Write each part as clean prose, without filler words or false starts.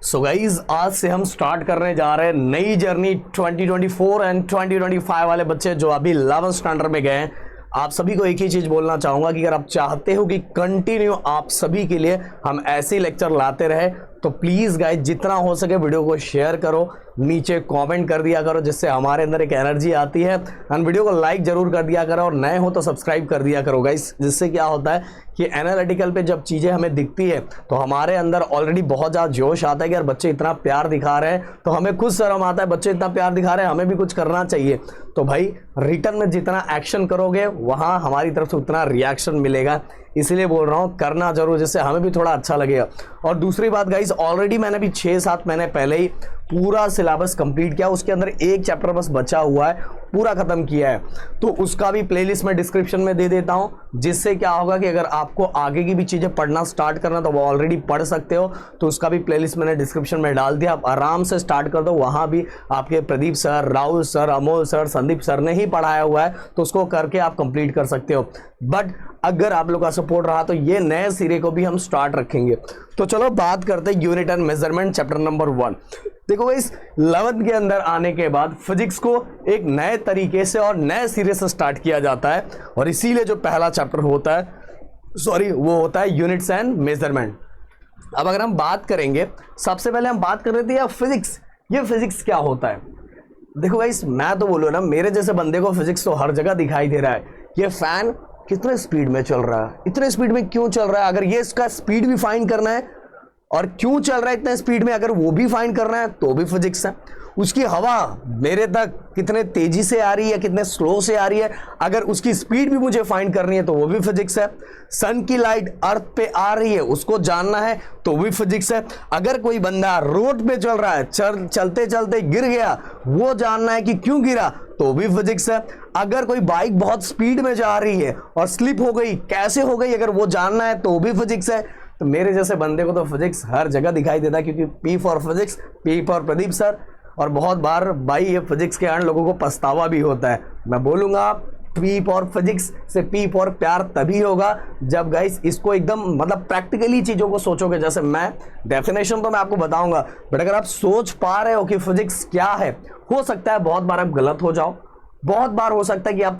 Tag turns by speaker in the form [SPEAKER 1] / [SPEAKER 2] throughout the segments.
[SPEAKER 1] So guys आज से हम स्टार्ट करने जा रहे हैं नई जर्नी 2024 एंड 2025 वाले बच्चे जो अभी 11th स्टैंडर्ड में गए हैं। आप सभी को एक ही चीज बोलना चाहूंगा कि अगर आप चाहते हो कि कंटिन्यू आप सभी के लिए हम ऐसे लेक्चर लाते रहे तो प्लीज गाइज जितना हो सके वीडियो को शेयर करो, नीचे कमेंट कर दिया करो, जिससे हमारे अंदर एक एनर्जी आती है। एंड वीडियो को लाइक जरूर कर दिया करो और नए हो तो सब्सक्राइब कर दिया करो गाइज। जिससे क्या होता है कि एनालिटिकल पे जब चीज़ें हमें दिखती है तो हमारे अंदर ऑलरेडी बहुत ज़्यादा जोश आता है कि यार बच्चे इतना प्यार दिखा रहे हैं तो हमें खुद शर्म आता है, बच्चे इतना प्यार दिखा रहे हैं हमें भी कुछ करना चाहिए। तो भाई रिटर्न में जितना एक्शन करोगे वहाँ हमारी तरफ से उतना रिएक्शन मिलेगा, इसलिए बोल रहा हूँ करना जरूर, जिससे हमें भी थोड़ा अच्छा लगेगा। और दूसरी बात गाइस, ऑलरेडी मैंने भी 6-7 महीने पहले ही पूरा सिलेबस कंप्लीट किया, उसके अंदर एक चैप्टर बस बचा हुआ है, पूरा खत्म किया है। तो उसका भी प्लेलिस्ट मैं डिस्क्रिप्शन में दे देता हूँ, जिससे क्या होगा कि अगर आपको आगे की भी चीज़ें पढ़ना स्टार्ट करना तो वो ऑलरेडी पढ़ सकते हो। तो उसका भी प्लेलिस्ट मैंने डिस्क्रिप्शन में डाल दिया, आप आराम से स्टार्ट कर दो। वहाँ भी आपके Pradeep sir, Rahul sir, Amol sir, Sandeep sir ने ही पढ़ाया हुआ है, तो उसको करके आप कंप्लीट कर सकते हो। बट अगर आप लोग का सपोर्ट रहा तो ये नए सिरे को भी हम स्टार्ट रखेंगे। तो चलो बात करते हैं unit and measurement chapter number 1। देखो इस 11th के अंदर आने के बाद फिजिक्स को एक नए तरीके से और नए सिरे से स्टार्ट किया जाता है, और इसीलिए जो पहला चैप्टर होता है वो होता है यूनिट्स एंड मेजरमेंट। अब अगर हम बात करेंगे, सबसे पहले हम बात कर रहे थे यार फिजिक्स, ये फिजिक्स क्या होता है। देखो गाइस मैं तो बोलूँ ना, मेरे जैसे बंदे को फिजिक्स तो हर जगह दिखाई दे रहा है। ये फैन कितने स्पीड में चल रहा है, इतने स्पीड में क्यों चल रहा है, अगर ये इसका स्पीड भी फाइंड करना है और क्यों चल रहा है इतने स्पीड में, अगर वो भी फाइंड करना है तो भी फिजिक्स है। उसकी हवा मेरे तक कितने तेजी से आ रही है, कितने स्लो से आ रही है, अगर उसकी स्पीड भी मुझे फाइंड करनी है तो वो भी फिजिक्स है। सन की लाइट अर्थ पे आ रही है उसको जानना है तो भी फिजिक्स है। अगर कोई बंदा रोड पे चल रहा है, चलते चलते गिर गया, वो जानना है कि क्यों गिरा तो भी फिजिक्स है। अगर कोई बाइक बहुत स्पीड में जा रही है और स्लिप हो गई, कैसे हो गई, अगर वो जानना है तो भी फिजिक्स है। तो मेरे जैसे बंदे को तो फिजिक्स हर जगह दिखाई देता है, क्योंकि P for physics, P for Pradeep sir. और बहुत बार भाई ये फिजिक्स के कारण लोगों को पछतावा भी होता है। मैं बोलूंगा पी फॉर फिजिक्स से पी फॉर प्यार तभी होगा जब गाइस इसको एकदम मतलब प्रैक्टिकली चीज़ों को सोचोगे। जैसे मैं डेफिनेशन तो मैं आपको बताऊंगा, बट अगर आप सोच पा रहे हो कि फिजिक्स क्या है, हो सकता है बहुत बार आप गलत हो जाओ, बहुत बार हो सकता है कि आप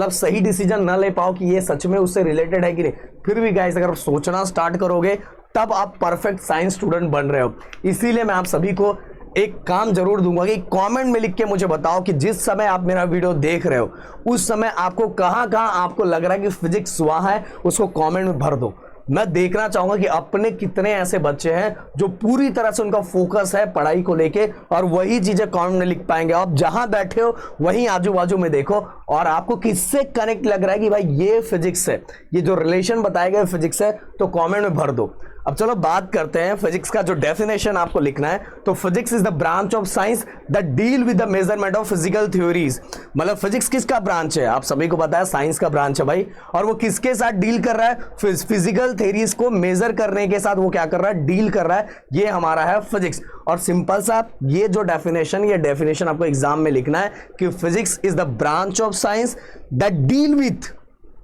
[SPEAKER 1] सही डिसीजन ना ले पाओ कि ये सच में उससे रिलेटेड है कि नहीं। फिर भी गाइस अगर सोचना स्टार्ट करोगे तब आप परफेक्ट साइंस स्टूडेंट बन रहे हो। इसीलिए मैं आप सभी को एक काम जरूर दूंगा कि कमेंट में लिख के मुझे बताओ कि जिस समय आप मेरा वीडियो देख रहे हो उस समय आपको कहां आपको लग रहा है कि फिजिक्स वहां है, उसको कमेंट में भर दो। मैं देखना चाहूंगा कि अपने कितने ऐसे बच्चे हैं जो पूरी तरह से उनका फोकस है पढ़ाई को लेके और वही चीजें कमेंट में लिख पाएंगे। आप जहां बैठे हो वहीं आजू बाजू में देखो और आपको किससे कनेक्ट लग रहा है कि भाई ये फिजिक्स है, ये जो रिलेशन बताए गए फिजिक्स है, तो कमेंट में भर दो। अब चलो बात करते हैं फिजिक्स का जो डेफिनेशन आपको लिखना है। तो physics is the branch of science that deal with the measurement of physical theories. मतलब फिजिक्स किसका ब्रांच है, आप सभी को पता है साइंस का ब्रांच है भाई। और वो किसके साथ डील कर रहा है, फिजिकल थ्योरीज को मेजर करने के साथ वो क्या कर रहा है, डील कर रहा है। ये हमारा है फिजिक्स। और सिंपल सा ये जो डेफिनेशन आपको एग्जाम में लिखना है कि physics is the branch of science that deal with,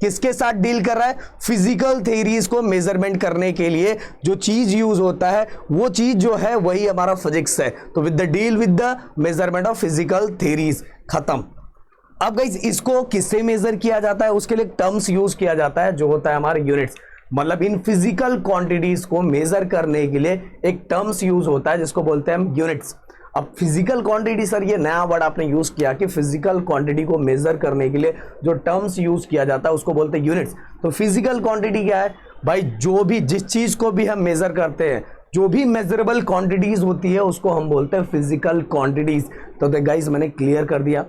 [SPEAKER 1] किसके साथ डील कर रहा है, फिजिकल थ्योरीज को मेजरमेंट करने के लिए जो चीज यूज होता है वो चीज जो है वही हमारा फिजिक्स है। तो with the deal with the measurement of physical theories, खत्म। अब गाइस इसको किससे मेजर किया जाता है, उसके लिए टर्म्स यूज किया जाता है जो होता है हमारे यूनिट्स। मतलब इन फिजिकल क्वांटिटीज को मेजर करने के लिए एक टर्म्स यूज होता है जिसको बोलते हैं हम यूनिट्स। अब फिजिकल क्वांटिटी, सर ये नया वर्ड आपने यूज किया कि फिजिकल क्वांटिटी को मेजर करने के लिए जो टर्म्स यूज किया जाता है उसको बोलते हैं यूनिट्स। तो फिजिकल क्वांटिटी क्या है भाई, जो भी जिस चीज को भी हम मेजर करते हैं, जो भी मेजरेबल क्वांटिटीज होती है उसको हम बोलते हैं फिजिकल क्वांटिटीज। तो गाइस मैंने क्लियर कर दिया।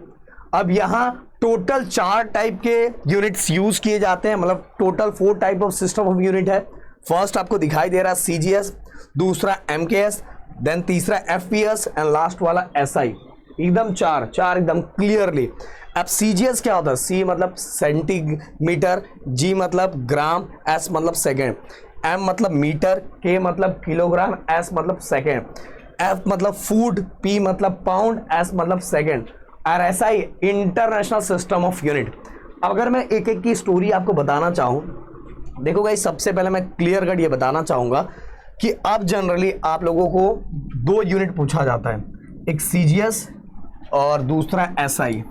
[SPEAKER 1] अब यहाँ टोटल 4 टाइप के यूनिट्स यूज किए जाते हैं, मतलब total 4 type of system of unit है। फर्स्ट आपको दिखाई दे रहा है CGS, दूसरा MKS, देन तीसरा FPS एंड लास्ट वाला SI। एकदम चार एकदम क्लियरली। अब CGS क्या होता है, C मतलब सेंटीमीटर, G मतलब ग्राम, S मतलब सेकेंड, M मतलब मीटर, K मतलब किलोग्राम, S मतलब सेकेंड, F मतलब फूड, P मतलब पाउंड, S मतलब सेकेंड, और SI international system of unit. अब अगर मैं एक एक की स्टोरी आपको बताना चाहूँ, देखो गाइस सबसे पहले मैं क्लियर कट ये बताना चाहूँगा कि अब जनरली आप लोगों को दो यूनिट पूछा जाता है, एक सीजीएस और दूसरा एसआई।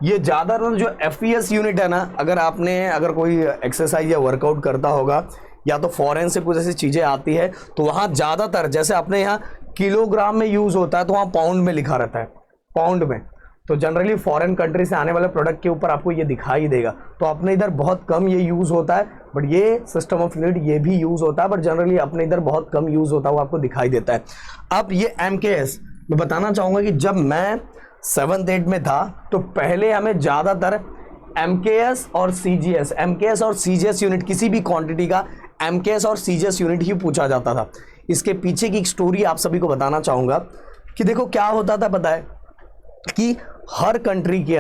[SPEAKER 1] ये ज़्यादातर जो एफईएस यूनिट है ना, अगर कोई एक्सरसाइज या वर्कआउट करता होगा या तो फॉरेन से कुछ ऐसी चीज़ें आती है तो वहाँ ज़्यादातर, जैसे अपने यहाँ किलोग्राम में यूज़ होता है तो वहाँ पाउंड में लिखा रहता है, पाउंड में। तो जनरली फॉरेन कंट्री से आने वाले प्रोडक्ट के ऊपर आपको ये दिखाई देगा। तो अपने इधर बहुत कम ये यूज़ होता है, बट ये सिस्टम ऑफ यूनिट ये भी यूज़ होता है, बट जनरली अपने इधर बहुत कम यूज़ होता है, वो आपको दिखाई देता है। अब ये एमकेएस मैं बताना चाहूँगा कि जब मैं 7th 8th में था तो पहले हमें ज़्यादातर एमकेएस और सीजीएस यूनिट, किसी भी क्वांटिटी का एमकेएस और सीजीएस यूनिट ही पूछा जाता था। इसके पीछे की एक स्टोरी आप सभी को बताना चाहूँगा कि देखो क्या होता था, पता है कि हर कंट्री के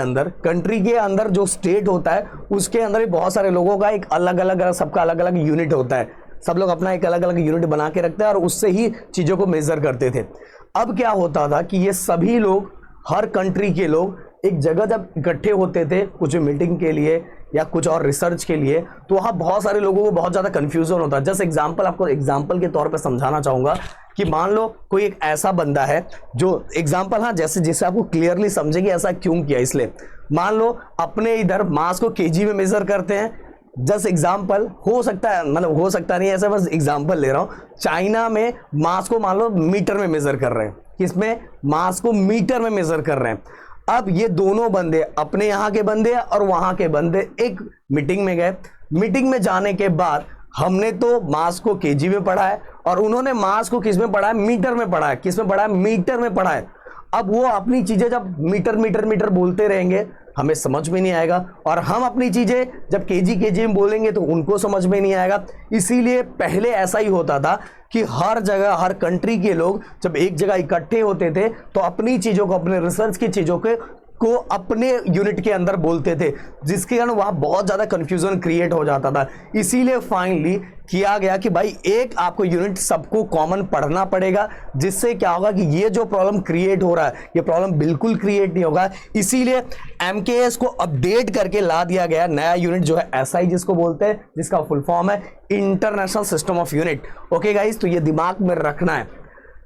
[SPEAKER 1] अंदर जो स्टेट होता है उसके अंदर भी बहुत सारे लोगों का एक सबका अलग अलग यूनिट होता है। सब लोग अपना एक अलग अलग यूनिट बना के रखते हैं और उससे ही चीज़ों को मेज़र करते थे। अब क्या होता था कि ये सभी लोग, हर कंट्री के लोग एक जगह जब इकट्ठे होते थे कुछ मीटिंग के लिए या कुछ और रिसर्च के लिए, तो वहाँ बहुत सारे लोगों को बहुत ज़्यादा कन्फ्यूज़न होता है। जस्ट आपको एग्जाम्पल के तौर पर समझाना चाहूँगा कि मान लो कोई एक ऐसा बंदा है जो एग्जाम्पल, हाँ, जिससे आपको क्लियरली समझे कि ऐसा क्यों किया। इसलिए मान लो अपने इधर मास को केजी में मेज़र करते हैं। जस्ट एग्जाम्पल, हो सकता है, मतलब हो सकता नहीं, ऐसा बस एग्जाम्पल ले रहा हूँ। चाइना में मास को मान लो मीटर में मेज़र कर रहे हैं, किसमें, मास को मीटर में मेज़र कर रहे हैं। अब ये दोनों बंदे, अपने यहाँ के बंदे और वहाँ के बंदे, एक मीटिंग में गए। मीटिंग में जाने के बाद हमने तो मास को केजी में पढ़ा है और उन्होंने मास को किस में पढ़ा है, मीटर में पढ़ा है। किस में पढ़ा है, मीटर में पढ़ा है। अब वो अपनी चीजें जब मीटर मीटर मीटर बोलते रहेंगे हमें समझ में नहीं आएगा, और हम अपनी चीजें जब केजी में बोलेंगे तो उनको समझ में नहीं आएगा। इसीलिए पहले ऐसा ही होता था कि हर जगह, हर कंट्री के लोग जब एक जगह इकट्ठे होते थे तो अपनी चीजों को, अपने रिसर्च की चीजों को अपने यूनिट के अंदर बोलते थे, जिसके कारण वहां बहुत ज्यादा कंफ्यूजन क्रिएट हो जाता था। इसीलिए फाइनली किया गया कि भाई एक आपको यूनिट सबको कॉमन पढ़ना पड़ेगा, जिससे क्या होगा कि ये जो प्रॉब्लम क्रिएट हो रहा है ये प्रॉब्लम बिल्कुल क्रिएट नहीं होगा। इसीलिए एमकेएस को अपडेट करके ला दिया गया नया यूनिट जो है एसआई, जिसको बोलते हैं, जिसका फुल फॉर्म है international system of unit. Okay guys, तो ये दिमाग में रखना है।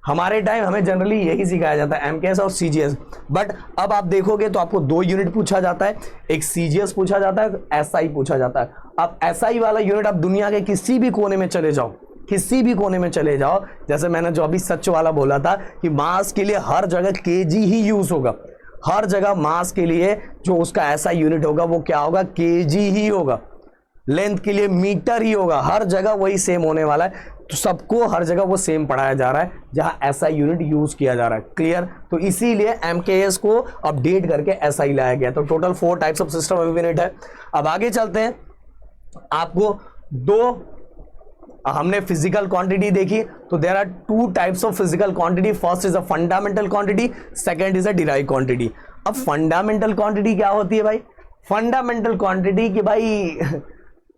[SPEAKER 1] हमारे टाइम हमें जनरली यही सिखाया जाता है, एमकेएस और सीजीएस। बट अब आप देखोगे तो आपको दो यूनिट पूछा जाता है, एक सीजीएस पूछा जाता है, एसआई पूछा जाता है। अब एसआई वाला यूनिट आप दुनिया के किसी भी कोने में चले जाओ, किसी भी कोने में चले जाओ, जैसे मैंने जो अभी सच वाला बोला था कि मास के लिए हर जगह केजी ही यूज होगा, हर जगह मास के लिए जो उसका एसआई यूनिट होगा वो क्या होगा, केजी ही होगा। लेंथ के लिए मीटर ही होगा, हर जगह वही सेम होने वाला है। तो सबको हर जगह वो सेम पढ़ाया जा रहा है जहां एसआई यूनिट यूज किया जा रहा है। क्लियर? तो इसीलिए एमकेएस को अपडेट करके एसआई लाया गया। तो total 4 types of system of unit है। अब आगे चलते हैं। आपको हमने फिजिकल क्वांटिटी देखी, तो there are 2 types of physical quantity. First is a fundamental quantity, second is a derive quantity. अब फंडामेंटल क्वांटिटी क्या होती है भाई? फंडामेंटल क्वांटिटी कि भाई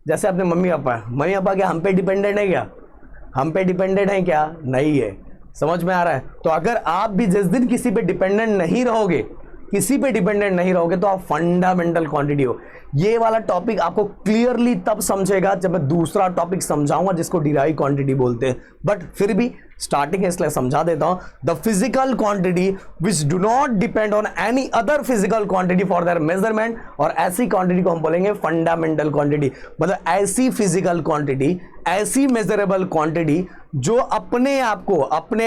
[SPEAKER 1] जैसे अपने मम्मी पापा क्या हम पे डिपेंडेंट है क्या? हम पे डिपेंडेंट है क्या? नहीं है। समझ में आ रहा है? तो अगर आप भी जिस दिन किसी पे डिपेंडेंट नहीं रहोगे, किसी पे डिपेंडेंट नहीं रहोगे, तो आप फंडामेंटल क्वांटिटी हो। ये वाला टॉपिक आपको क्लियरली तब समझेगा जब मैं दूसरा टॉपिक समझाऊंगा जिसको डिराइव क्वांटिटी बोलते हैं। बट फिर भी स्टार्टिंग है इसलिए समझा देता हूं। The physical quantity which do not depend on any other physical quantity for their measurement, और ऐसी क्वांटिटी को हम बोलेंगे फंडामेंटल क्वांटिटी। मतलब ऐसी फिजिकल क्वांटिटी, ऐसी मेजरेबल क्वांटिटी जो अपने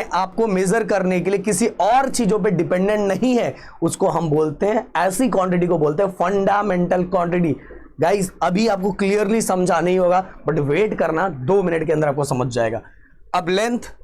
[SPEAKER 1] आप को मेजर करने के लिए किसी और चीजों पे डिपेंडेंट नहीं है, उसको हम बोलते हैं, ऐसी क्वांटिटी को बोलते हैं फंडामेंटल क्वांटिटी। गाइस अभी आपको क्लियरली समझा नहीं होगा, बट वेट करना, 2 मिनट के अंदर आपको समझ जाएगा। अब लेंथ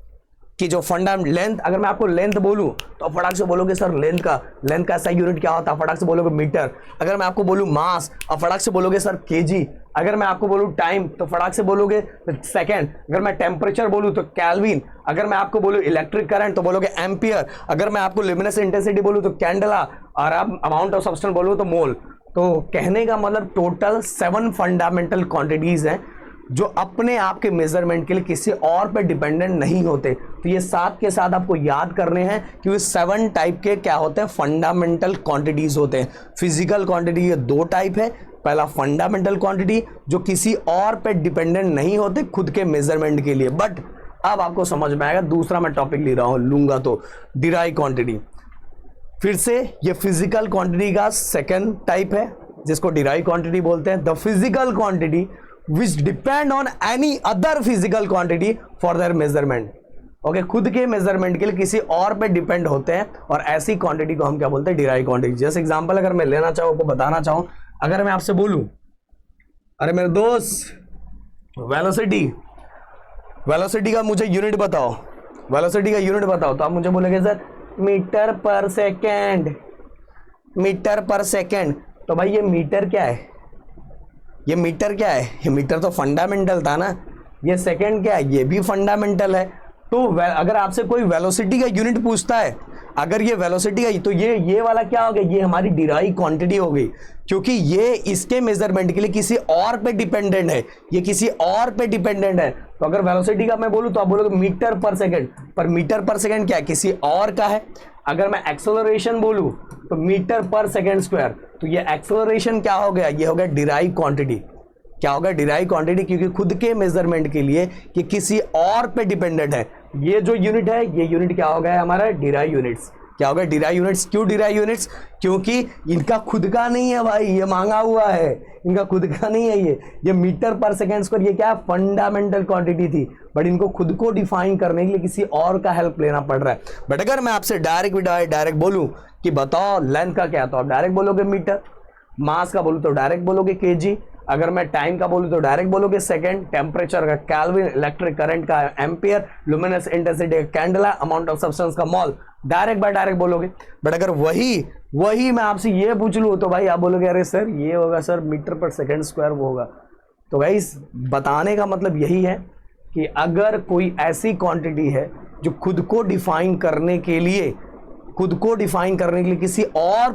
[SPEAKER 1] कि जो लेंथ, अगर मैं आपको लेंथ बोलूं तो फटाक से बोलोगे सर लेंथ का ऐसा यूनिट क्या होता है? फटाक से बोलोगे मीटर। अगर मैं आपको बोलूं मास, अब फटाक से बोलोगे सर केजी। अगर मैं आपको बोलूं टाइम तो फटाक से बोलोगे सेकंड। अगर मैं टेम्परेचर बोलूं तो केल्विन। अगर मैं आपको बोलूं इलेक्ट्रिक करंट तो बोलोगे एम्पियर। अगर मैं आपको ल्यूमिनस इंटेंसिटी बोलूं तो कैंडेला, और आप अमाउंट ऑफ सब्सटेंस बोलूं तो मोल। तो कहने का मतलब टोटल 7 फंडामेंटल क्वांटिटीज हैं जो अपने आप के मेजरमेंट के लिए किसी और पे डिपेंडेंट नहीं होते। तो ये साथ के साथ आपको याद करने हैं कि ये 7 टाइप के क्या होते हैं, फंडामेंटल क्वांटिटीज होते हैं। फिजिकल क्वांटिटी ये 2 टाइप है। पहला फंडामेंटल क्वांटिटी जो किसी और पे डिपेंडेंट नहीं होते खुद के मेजरमेंट के लिए, बट अब आपको समझ में आएगा। दूसरा मैं टॉपिक लूंगा तो डिराइव क्वांटिटी। फिर से ये फिजिकल क्वांटिटी का सेकंड टाइप है जिसको डिराइव क्वांटिटी बोलते हैं। The physical quantity which depend on any other physical quantity for their measurement. Okay, खुद के मेजरमेंट के लिए किसी और पे डिपेंड होते हैं और ऐसी क्वांटिटी को हम क्या बोलते हैं, डिराइव क्वांटिटी। जैसे एग्जांपल अगर मैं लेना चाहूं, आपको बताना चाहूं, अगर मैं आपसे बोलूं अरे मेरे दोस्त वेलोसिटी का मुझे यूनिट बताओ, वेलोसिटी का यूनिट बताओ, तो आप मुझे बोलेंगे सर मीटर पर सेकेंड, मीटर पर सेकेंड। तो भाई ये मीटर क्या है, ये मीटर क्या है, ये मीटर तो फंडामेंटल था ना। ये सेकेंड क्या है, ये भी फंडामेंटल है। तो अगर आपसे कोई वेलोसिटी का यूनिट पूछता है, अगर ये वेलोसिटी का, तो ये वाला क्या हो गया, ये हमारी डिराइव क्वांटिटी हो गई, क्योंकि ये इसके मेजरमेंट के लिए किसी और पे डिपेंडेंट है, ये किसी और पे डिपेंडेंट है। तो अगर वेलोसिटी का मैं बोलूं तो आप बोलोगे मीटर पर सेकेंड, पर मीटर पर सेकेंड क्या है, किसी और का है। अगर मैं एक्सेलरेशन बोलूं तो मीटर पर सेकेंड स्क्वायर, तो ये एक्सेलरेशन क्या हो गया, ये हो गया डिराइव क्वांटिटी। क्या होगा, डिराइव क्वांटिटी, क्योंकि खुद के मेजरमेंट के लिए ये किसी और पे डिपेंडेंट है। ये जो यूनिट है, ये यूनिट क्या हो गया हमारा, डिराइव यूनिट्स। क्या होगा, डिराइव यूनिट्स। क्यों डिराइव यूनिट्स, क्योंकि इनका खुद का नहीं है भाई, ये मांगा हुआ है, इनका खुद का नहीं है। ये मीटर पर सेकेंड स्क्वायर, ये क्या है, फंडामेंटल क्वांटिटी थी, बट इनको खुद को डिफाइन करने के लिए किसी और का हेल्प लेना पड़ रहा है। बट अगर मैं आपसे डायरेक्ट बोलूं कि बताओ लेंथ का क्या, तो आप डायरेक्ट बोलोगे मीटर। मास का बोलूं तो डायरेक्ट बोलोगे केजी। अगर मैं टाइम का बोलूं तो डायरेक्ट बोलोगे सेकंड। टेम्परेचर का केल्विन, इलेक्ट्रिक करंट का एम्पियर, लुमिनस इंटेंसिटी का कैंडला, अमाउंट ऑफ सब्सटेंस का मोल, डायरेक्ट बाय डायरेक्ट बोलोगे। बट अगर वही मैं आपसे ये पूछ लूं तो भाई आप बोलोगे अरे सर ये होगा सर मीटर पर सेकंड स्क्वायर, वो होगा। तो गाइस बताने का मतलब यही है कि अगर कोई ऐसी क्वांटिटी है जो खुद को डिफाइन करने के लिए किसी और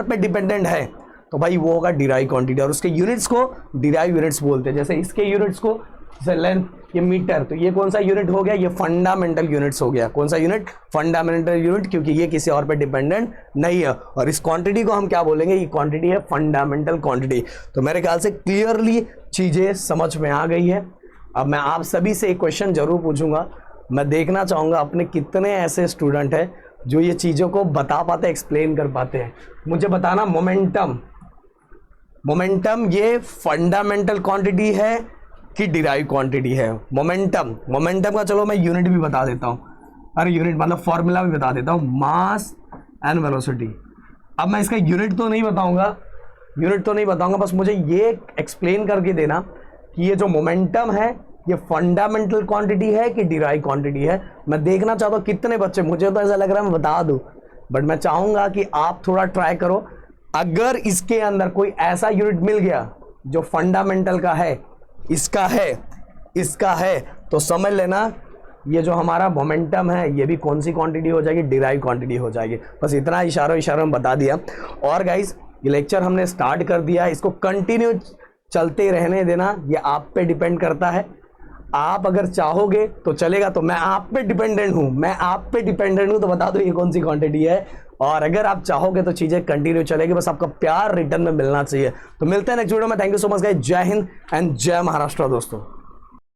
[SPEAKER 1] पे डिपेंडेंट है, तो भाई वो होगा डिराइव क्वांटिटी। और उसके यूनिट्स को डिराइव यूनिट्स बोलते हैं। जैसे इसके यूनिट्स को, जैसे लेंथ, ये मीटर, तो ये कौन सा यूनिट हो गया, ये फंडामेंटल यूनिट्स हो गया। कौन सा यूनिट, फंडामेंटल यूनिट, क्योंकि ये किसी और पे डिपेंडेंट नहीं है। और इस क्वांटिटी को हम क्या बोलेंगे, ये क्वांटिटी है फंडामेंटल क्वांटिटी। तो मेरे ख्याल से क्लियरली चीजें समझ में आ गई है। अब मैं आप सभी से एक क्वेश्चन जरूर पूछूंगा। मैं देखना चाहूंगा अपने कितने ऐसे स्टूडेंट हैं जो ये चीजों को बता पाते, एक्सप्लेन कर पाते हैं। मुझे बताना, मोमेंटम ये फंडामेंटल क्वांटिटी है कि डिराइव क्वांटिटी है। मोमेंटम का चलो मैं यूनिट भी बता देता हूं, अरे यूनिट मतलब फॉर्मूला भी बता देता हूं, मास एंड वेलोसिटी। अब मैं इसका यूनिट तो नहीं बताऊंगा, बस मुझे ये एक्सप्लेन करके देना कि ये जो मोमेंटम है ये फंडामेंटल क्वांटिटी है कि डिराइव क्वांटिटी है। मैं देखना चाहता हूं कितने बच्चे, मुझे तो ऐसा लग रहा है मैं बता दूं, बट मैं चाहूंगा कि आप थोड़ा ट्राई करो। अगर इसके अंदर कोई ऐसा यूनिट मिल गया जो फंडामेंटल का है, इसका है, तो समझ लेना ये जो हमारा मोमेंटम है ये भी कौन सी क्वांटिटी हो जाएगी, डिराइव क्वांटिटी हो जाएगी। बस इतना इशारों में बता दिया। और गाइस ये लेक्चर हमने स्टार्ट कर दिया, इसको कंटिन्यू चलते रहने देना, ये आप पे डिपेंड करता है। आप अगर चाहोगे तो चलेगा, तो मैं आप पे डिपेंडेंट हूं, तो बता दो ये कौन सी क्वांटिटी है। और अगर आप चाहोगे तो चीजें कंटिन्यू चलेगी, बस आपका प्यार रिटर्न में मिलना चाहिए। तो मिलते हैं नेक्स्ट वीडियो में। Thank you so much guys, जय हिंद एंड जय महाराष्ट्र दोस्तों।